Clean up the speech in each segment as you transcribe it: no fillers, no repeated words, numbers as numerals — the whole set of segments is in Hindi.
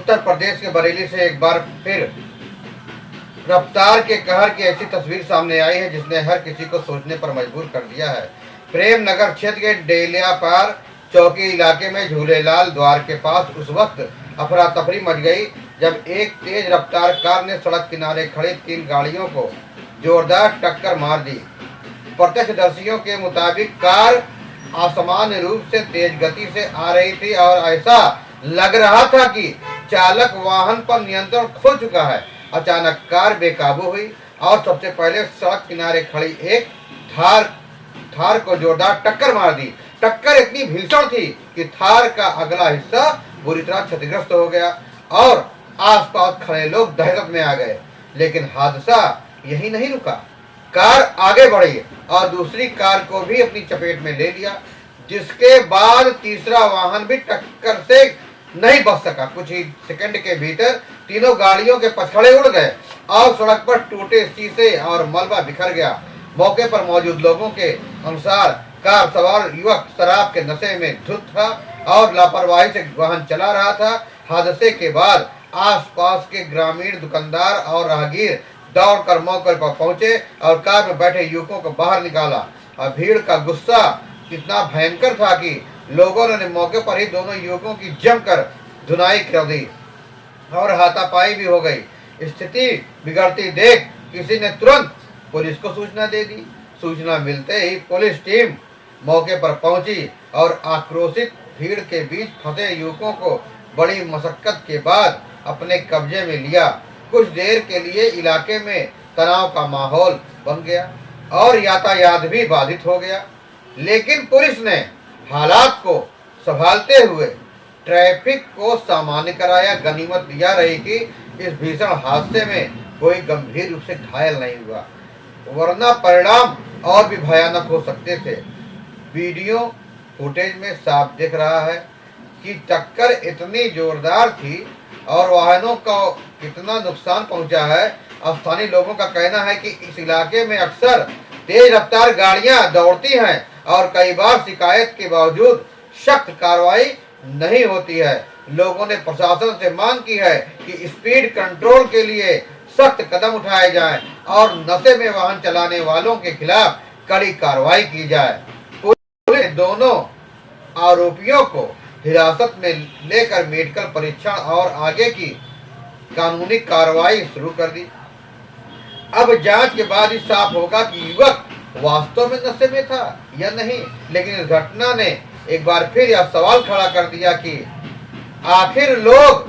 उत्तर प्रदेश के बरेली से एक बार फिर रफ्तार के कहर की ऐसी तस्वीर सामने आई है जिसने हर किसी को सोचने पर मजबूर कर दिया है। प्रेम नगर क्षेत्र के डेलियापार चौकी इलाके में झूलेलाल द्वार के पास उस वक्त अफरा तफरी मच गई जब एक तेज रफ्तार कार ने सड़क किनारे खड़ी 3 गाड़ियों को जोरदार टक्कर मार दी। प्रत्यक्षदर्शियों के मुताबिक कार असामान्य रूप से तेज गति से आ रही थी और ऐसा लग रहा था कि चालक वाहन पर नियंत्रण खो चुका है। अचानक कार बेकाबू हुई और सबसे पहले सड़क किनारे खड़ी एक थार को जोरदार टक्कर मार दी। टक्कर इतनी भीषण थी कि थार का अगला हिस्सा बुरी तरह क्षतिग्रस्त हो गया और आसपास खड़े लोग दहशत में आ गए। लेकिन हादसा यही नहीं रुका, कार आगे बढ़ी और दूसरी कार को भी अपनी चपेट में ले लिया, जिसके बाद तीसरा वाहन भी टक्कर से नहीं बच सका। कुछ ही सेकंड के भीतर तीनों गाड़ियों के पछड़े उड़ गए और सड़क पर टूटे शीशे और मलबा बिखर गया। मौके पर मौजूद लोगों के अनुसार कार सवार युवक शराब के नशे में धुत था और लापरवाही से वाहन चला रहा था। हादसे के बाद आसपास के ग्रामीण, दुकानदार और राहगीर दौड़कर मौके पर पहुंचे और कार में बैठे युवकों को बाहर निकाला। और भीड़ का गुस्सा इतना भयंकर था कि लोगों ने मौके पर ही दोनों युवकों की जमकर धुनाई कर दी और हाथापाई भी हो गई। स्थिति बिगड़ती देख किसी ने तुरंत पुलिस को सूचना दे दी। सूचना मिलते ही पुलिस टीम मौके पर पहुंची और आक्रोशित भीड़ के बीच फंसे युवकों को बड़ी मशक्कत के बाद अपने कब्जे में लिया। कुछ देर के लिए इलाके में तनाव का माहौल बन गया और यातायात भी बाधित हो गया, लेकिन पुलिस ने हालात को संभालते हुए ट्रैफिक को सामान्य कराया। गनीमत यह रही कि इस भीषण हादसे में कोई गंभीर रूप से घायल नहीं हुआ, वरना परिणाम और भी भयानक हो सकते थे। वीडियो फुटेज में साफ दिख रहा है कि टक्कर इतनी जोरदार थी और वाहनों को कितना नुकसान पहुंचा है। स्थानीय लोगों का कहना है कि इस इलाके में अक्सर तेज रफ्तार गाड़ियां दौड़ती हैं और कई बार शिकायत के बावजूद सख्त कार्रवाई नहीं होती है। लोगों ने प्रशासन से मांग की है कि स्पीड कंट्रोल के लिए सख्त कदम उठाए जाएं और नशे में वाहन चलाने वालों के खिलाफ कड़ी कार्रवाई की जाए। पुलिस ने दोनों आरोपियों को हिरासत में लेकर मेडिकल परीक्षण और आगे की कानूनी कार्रवाई शुरू कर दी। अब जांच के बाद ही साफ होगा कि युवक वास्तव में नशे में था या नहीं। लेकिन इस घटना ने एक बार फिर यह सवाल खड़ा कर दिया कि आखिर लोग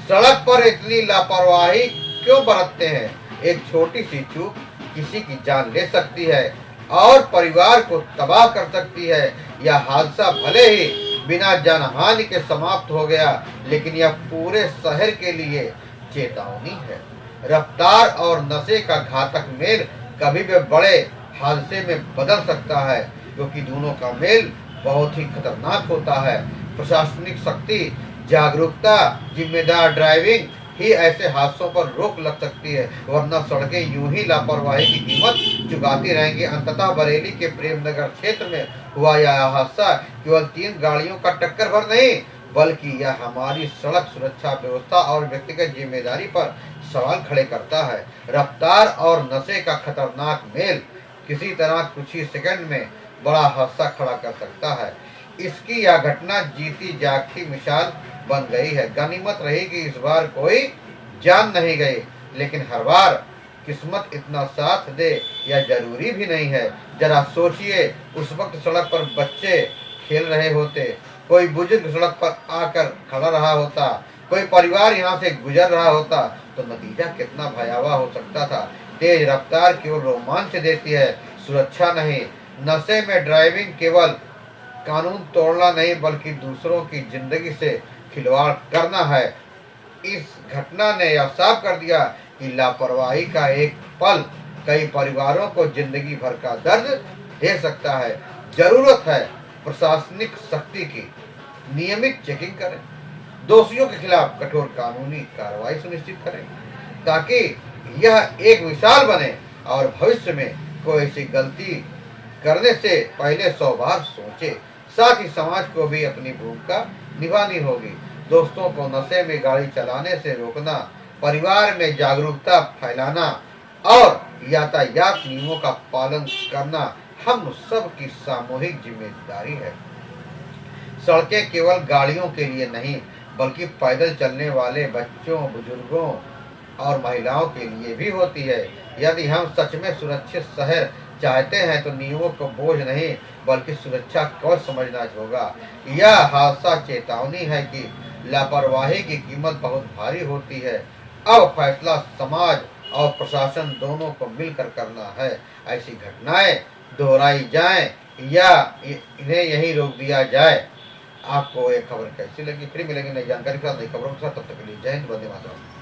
सड़क पर इतनी लापरवाही क्यों बरतते हैं। एक छोटी सी चूक किसी की जान ले सकती है और परिवार को तबाह कर सकती है। यह हादसा भले ही बिना जानहानि के समाप्त हो गया, लेकिन यह पूरे शहर के लिए चेतावनी है। रफ्तार और नशे का घातक मेल कभी भी बड़े हादसे में बदल सकता है, क्योंकि दोनों का मेल बहुत ही खतरनाक होता है। प्रशासनिक शक्ति, जागरूकता, जिम्मेदार ड्राइविंग ही ऐसे हादसों पर रोक लग सकती है, वरना सड़कें यूं ही लापरवाही की कीमत चुकाती रहेंगी। अंततः बरेली के प्रेमनगर क्षेत्र में हुआ यह हादसा केवल 3 गाड़ियों का टक्कर भर नहीं, बल्कि यह हमारी सड़क सुरक्षा व्यवस्था और व्यक्तिगत जिम्मेदारी पर सवाल खड़े करता है। रफ्तार और नशे का खतरनाक मेल किसी तरह कुछ ही सेकंड में बड़ा हादसा खड़ा कर सकता है। इसकी यह घटना जीती जागती मिसाल बन गई है। गनीमत रही कि इस बार कोई जान नहीं गई, लेकिन हर बार किस्मत इतना साथ दे यह जरूरी भी नहीं है। जरा सोचिए, उस वक्त सड़क पर बच्चे खेल रहे होते, कोई बुजुर्ग सड़क पर आकर खड़ा रहा होता, कोई परिवार यहाँ से गुजर रहा होता, तो नतीजा कितना भयावह हो सकता था। तेज रफ्तार केवल रोमांच देती है, सुरक्षा नहीं। नशे में ड्राइविंग केवल कानून तोड़ना नहीं, बल्कि दूसरों की जिंदगी से खिलवाड़ करना है। इस घटना ने यह साफ कर दिया कि लापरवाही का एक पल कई परिवारों को जिंदगी भर का दर्द दे सकता है। जरूरत है प्रशासनिक शक्ति की नियमित चेकिंग करें, दोषियों के खिलाफ कठोर कानूनी कार्रवाई सुनिश्चित करें, ताकि यह एक मिसाल बने और भविष्य में कोई ऐसी गलती करने से पहले 100 बार सोचे। साथ ही समाज को भी अपनी भूमिका निभानी होगी। दोस्तों को नशे में गाड़ी चलाने से रोकना, परिवार में जागरूकता फैलाना और यातायात नियमों का पालन करना हम सब की सामूहिक जिम्मेदारी है। सड़कें केवल गाड़ियों के लिए नहीं, बल्कि पैदल चलने वाले बच्चों, बुजुर्गों और महिलाओं के लिए भी होती है। यदि हम सच में सुरक्षित शहर चाहते हैं तो नियमों को बोझ नहीं, बल्कि सुरक्षा कवच समझना होगा। यह हादसा चेतावनी है कि लापरवाही की कीमत बहुत भारी होती है। अब फैसला समाज और प्रशासन दोनों को मिलकर करना है। ऐसी घटनाएं दोहराई जाएं या इन्हें यहीं रोक दिया जाए। आपको ये खबर कैसी लगी? फिर मिलेंगे नई जानकारी के साथ, नई खबरों के साथ। तब तक के लिए जय हिंद, वंदे मातरम।